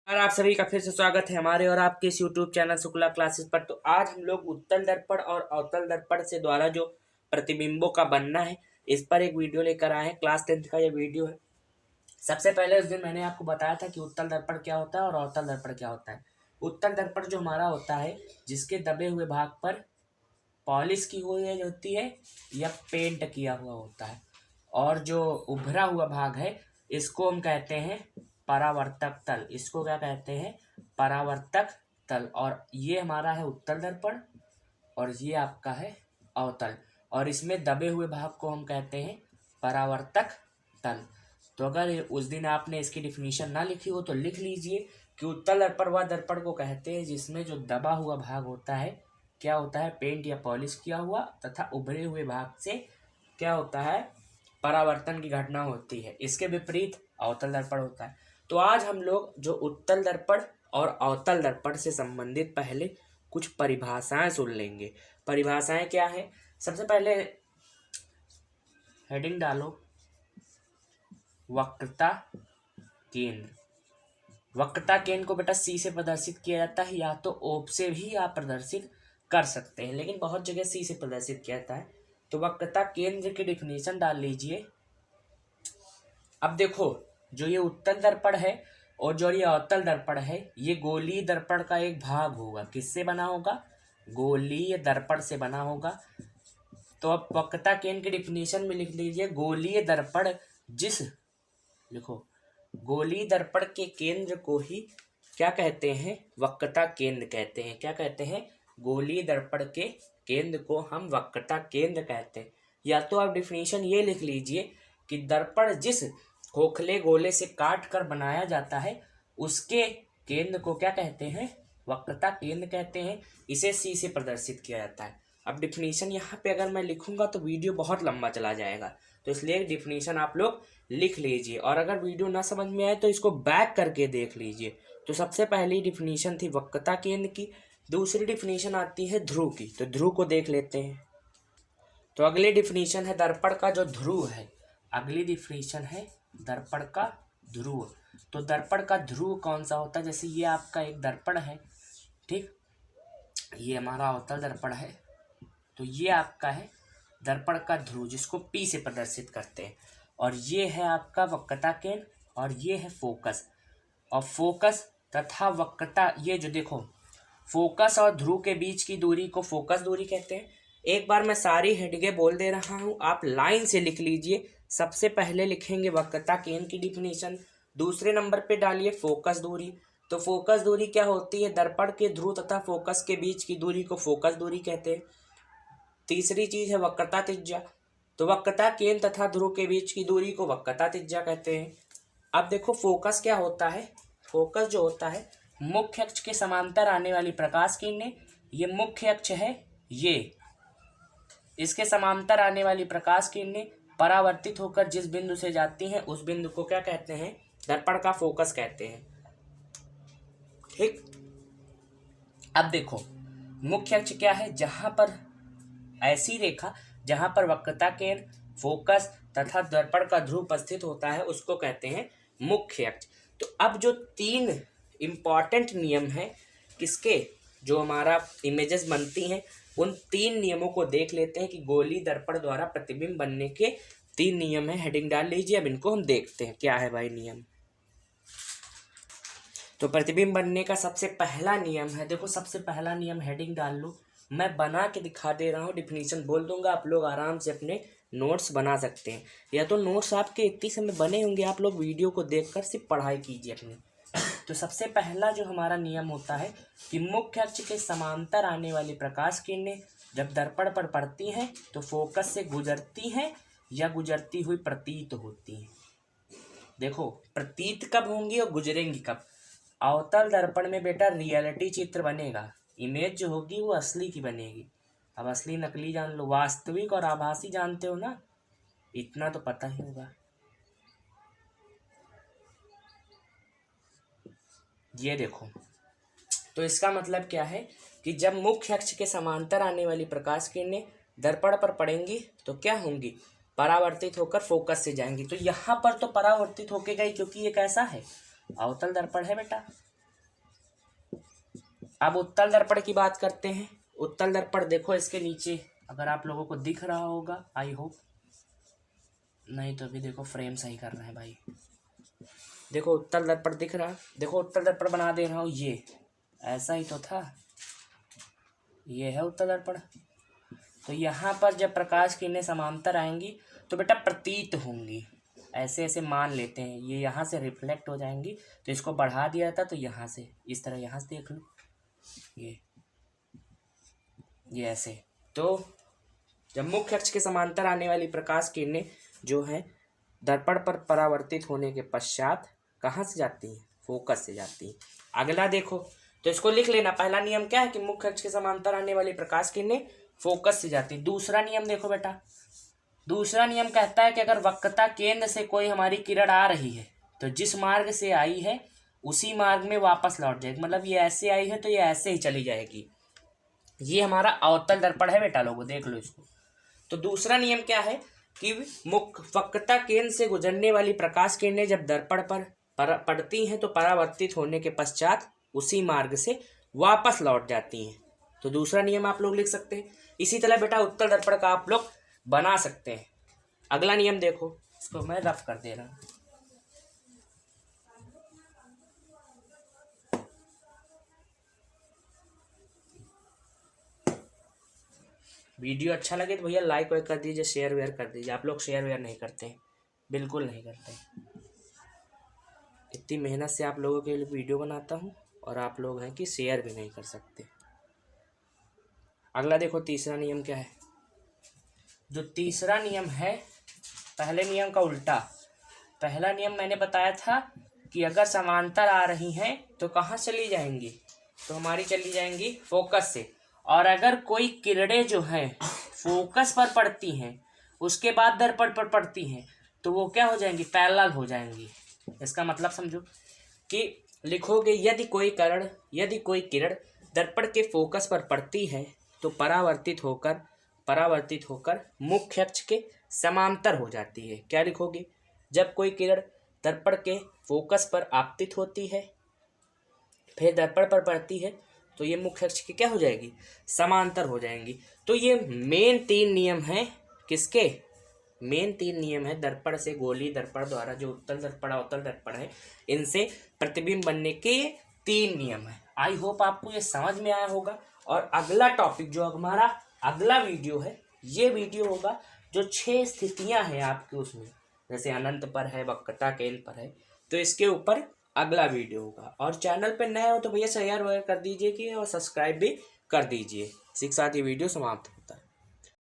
और आप सभी का फिर से स्वागत है हमारे और आपके इस YouTube चैनल शुक्ला क्लासेस पर। तो आज हम लोग उत्तल दर्पण और अवतल दर्पण से द्वारा जो प्रतिबिंबों का बनना है इस पर एक वीडियो लेकर आए हैं। क्लास 10th का ये वीडियो है। सबसे पहले उस दिन मैंने आपको बताया था कि उत्तल दर्पण क्या होता है और अवतल दर्पण क्या होता है। उत्तल दर्पण जो हमारा होता है जिसके दबे हुए भाग पर पॉलिश की हुई होती है या पेंट किया हुआ होता है, और जो उभरा हुआ भाग है इसको हम कहते हैं परावर्तक तल। इसको क्या कहते हैं? परावर्तक तल। और ये हमारा है उत्तल दर्पण और ये आपका है अवतल, और इसमें दबे हुए भाग को हम कहते हैं परावर्तक तल। तो अगर उस दिन आपने इसकी डिफिनीशन ना लिखी हो तो लिख लीजिए कि उत्तल दर्पण वह दर्पण को कहते हैं जिसमें जो दबा हुआ भाग होता है क्या होता है? पेंट या पॉलिश किया हुआ, तथा उभरे हुए भाग से क्या होता है? परावर्तन की घटना होती है। इसके विपरीत अवतल दर्पण होता है। तो आज हम लोग जो उत्तल दर्पण और अवतल दर्पण से संबंधित पहले कुछ परिभाषाएं सुन लेंगे। परिभाषाएं क्या है? सबसे पहले हेडिंग डालो, वक्रता केंद्र। वक्रता केंद्र को बेटा सी से प्रदर्शित किया जाता है, या तो ओ से भी आप प्रदर्शित कर सकते हैं, लेकिन बहुत जगह सी से प्रदर्शित किया जाता है। तो वक्रता केंद्र की डिफिनीशन डाल लीजिए। अब देखो, जो ये उत्तल दर्पण है और जो ये अवतल दर्पण है ये गोलीय दर्पण का एक भाग होगा। किससे बना होगा? गोलीय दर्पण से बना होगा। तो अब वक्रता केंद्र की डिफिनीशन में लिख लीजिए, गोलीय दर्पण जिस लिखो गोलीय दर्पण के केंद्र को ही क्या कहते हैं? वक्रता केंद्र कहते हैं। क्या कहते हैं? गोलीय दर्पण के केंद्र को हम वक्रता केंद्र कहते हैं। या तो आप डिफिनीशन ये लिख लीजिए कि दर्पण जिस खोखले गोले से काट कर बनाया जाता है उसके केंद्र को क्या कहते हैं? वक्रता केंद्र कहते हैं। इसे सी से प्रदर्शित किया जाता है। अब डिफिनीशन यहाँ पे अगर मैं लिखूंगा तो वीडियो बहुत लंबा चला जाएगा, तो इसलिए डिफिनीशन आप लोग लिख लीजिए, और अगर वीडियो ना समझ में आए तो इसको बैक करके देख लीजिए। तो सबसे पहली डिफिनीशन थी वक्रता केंद्र की। दूसरी डिफिनीशन आती है ध्रुव की, तो ध्रुव को देख लेते हैं। तो अगली डिफिनीशन है दर्पण का जो ध्रुव है। अगली डिफिनीशन है दर्पण का ध्रुव। तो दर्पण का ध्रुव कौन सा होता है? जैसे ये आपका एक दर्पण है, ठीक, ये हमारा अवतल दर्पण है, तो ये आपका है दर्पण का ध्रुव जिसको P से प्रदर्शित करते हैं। और ये है आपका वक्रता केंद्र और ये है फोकस। और फोकस तथा वक्रता, ये जो देखो फोकस और ध्रुव के बीच की दूरी को फोकस दूरी कहते हैं। एक बार मैं सारी हेडिंगें बोल दे रहा हूँ, आप लाइन से लिख लीजिए। सबसे पहले लिखेंगे वक्रता केंद्र की डिफिनीशन, दूसरे नंबर पे डालिए फोकस दूरी। तो फोकस दूरी क्या होती है? दर्पण के ध्रुव तथा फोकस के बीच की दूरी को फोकस दूरी कहते हैं। तीसरी चीज है वक्रता त्रिज्या। तो वक्रता केंद्र तथा ध्रुव के बीच की दूरी को वक्रता त्रिज्या कहते हैं। अब देखो फोकस क्या होता है? फोकस जो होता है मुख्य अक्ष के समांतर आने वाली प्रकाश किरणें, ये मुख्य अक्ष है, ये इसके समांतर आने वाली प्रकाश किरणें परावर्तित होकर जिस बिंदु से जाती हैं उस बिंदु को क्या कहते हैं? दर्पण का फोकस कहते हैं। ठीक, अब देखो मुख्य अक्ष क्या है? जहां पर ऐसी रेखा जहां पर वक्रता केंद्र, फोकस तथा दर्पण का ध्रुव उपस्थित होता है उसको कहते हैं मुख्य अक्ष। तो अब जो तीन इंपॉर्टेंट नियम है किसके, जो हमारा इमेजेस बनती हैं, उन तीन नियमों को देख लेते हैं कि गोलीय दर्पण द्वारा प्रतिबिंब बनने के तीन नियम है। हेडिंग डाल लीजिए। अब इनको हम देखते हैं क्या है भाई नियम। तो प्रतिबिंब बनने का सबसे पहला नियम है, देखो सबसे पहला नियम, हेडिंग डाल लो, मैं बना के दिखा दे रहा हूँ, डिफिनीशन बोल दूंगा, आप लोग आराम से अपने नोट्स बना सकते हैं। या तो नोट्स आपके इतनी समय बने होंगे, आप लोग वीडियो को देखकर सिर्फ पढ़ाई कीजिए अपनी। तो सबसे पहला जो हमारा नियम होता है कि मुख्य अक्ष के समांतर आने वाली प्रकाश किरणें जब दर्पण पर पड़ती हैं तो फोकस से गुजरती हैं या गुजरती हुई प्रतीत होती हैं। देखो प्रतीत कब होंगी और गुजरेंगी कब? अवतल दर्पण में बेटा रियलिटी चित्र बनेगा, इमेज जो होगी वो असली की बनेगी। अब असली नकली जान लो, वास्तविक और आभासी जानते हो ना, इतना तो पता ही होगा। ये देखो, तो इसका मतलब क्या है कि जब मुख्य अक्ष के समांतर आने वाली प्रकाश किरणें दर्पण पर पड़ेंगी तो क्या होंगी? परावर्तित होकर फोकस से जाएंगी। तो यहाँ पर तो परावर्तित होके गई क्योंकि ये कैसा है? अवतल दर्पण है बेटा। अब उत्तल दर्पण की बात करते हैं। उत्तल दर्पण देखो इसके नीचे, अगर आप लोगों को दिख रहा होगा, आई होप, नहीं तो अभी देखो फ्रेम सही कर रहे हैं भाई। देखो उत्तल दर्पण दिख रहा, देखो उत्तल दर्पण बना दे रहा हूँ, ये ऐसा ही तो था, ये है उत्तल दर्पण। तो यहाँ पर जब प्रकाश किरणें समांतर आएंगी तो बेटा प्रतीत होंगी, ऐसे ऐसे मान लेते हैं, ये यहाँ से रिफ्लेक्ट हो जाएंगी। तो इसको बढ़ा दिया था, तो यहाँ से इस तरह, यहाँ से देख लो, ये ऐसे। तो जब मुख्य अक्ष के समांतर आने वाली प्रकाश किरणें जो है दर्पण पर परावर्तित होने के पश्चात कहाँ से जाती हैं? फोकस से जाती हैं। अगला देखो, तो इसको लिख लेना। पहला नियम क्या है कि मुख्य अक्ष के समांतर आने वाली प्रकाश किरणें फोकस से जाती। दूसरा नियम देखो बेटा, दूसरा नियम कहता है कि अगर वक्रता केंद्र से कोई हमारी किरण आ रही है तो जिस मार्ग से आई है उसी मार्ग में वापस लौट जाएगी। मतलब ये ऐसे आई है तो ये ऐसे ही चली जाएगी। ये हमारा अवतल दर्पण है बेटा, लोगों देख लो इसको। तो दूसरा नियम क्या है कि वक्रता केंद्र से गुजरने वाली प्रकाश किरणें जब दर्पण पर पड़ती हैं तो परावर्तित होने के पश्चात उसी मार्ग से वापस लौट जाती हैं। तो दूसरा नियम आप लोग लिख सकते हैं। इसी तरह बेटा उत्तल दर्पण का आप लोग बना सकते हैं। अगला नियम देखो, इसको मैं रफ कर दे रहा हूँ। वीडियो अच्छा लगे तो भैया लाइक वाइक कर दीजिए, शेयर वेयर कर दीजिए। आप लोग शेयर वेयर नहीं करते हैं, बिल्कुल नहीं करते हैं। इतनी मेहनत से आप लोगों के लिए वीडियो बनाता हूँ और आप लोग हैं कि शेयर भी नहीं कर सकते। अगला देखो, तीसरा नियम क्या है। जो तीसरा नियम है पहले नियम का उल्टा। पहला नियम मैंने बताया था कि अगर समांतर आ रही हैं तो कहाँ चली जाएंगी? तो हमारी चली जाएंगी फोकस से। और अगर कोई किरणें जो हैं फोकस पर पड़ती हैं उसके बाद दर्पण पर पड़ती हैं तो वो क्या हो जाएंगी? पैरेलल हो जाएंगी। इसका मतलब समझो कि लिखोगे यदि कोई किरण दर्पण के फोकस पर पड़ती है तो परावर्तित होकर मुख्य अक्ष के समांतर हो जाती है। क्या लिखोगे? जब कोई किरण दर्पण के फोकस पर आपतित होती है फिर दर्पण पर पड़ती है तो ये मुख्य अक्ष की क्या हो जाएगी? समांतर हो जाएंगी। तो ये मेन तीन नियम हैं। किसके? मेन तीन नियम है दर्पण से गोलीय दर्पण द्वारा, जो उत्तल दर्पण अवतल दर्पण है, इनसे प्रतिबिंब बनने के तीन नियम है। आई होप आपको ये समझ में आया होगा। और अगला टॉपिक जो हमारा अगला वीडियो है, ये वीडियो होगा जो 6 स्थितियां हैं आपके उसमें, जैसे अनंत पर है, वक्रता केंद्र पर है, तो इसके ऊपर अगला वीडियो होगा। और चैनल पे नए हो तो भैया शेयर वगैरह कर दीजिए कि और सब्सक्राइब भी कर दीजिए। इसी के साथ ये वीडियो समाप्त होता है।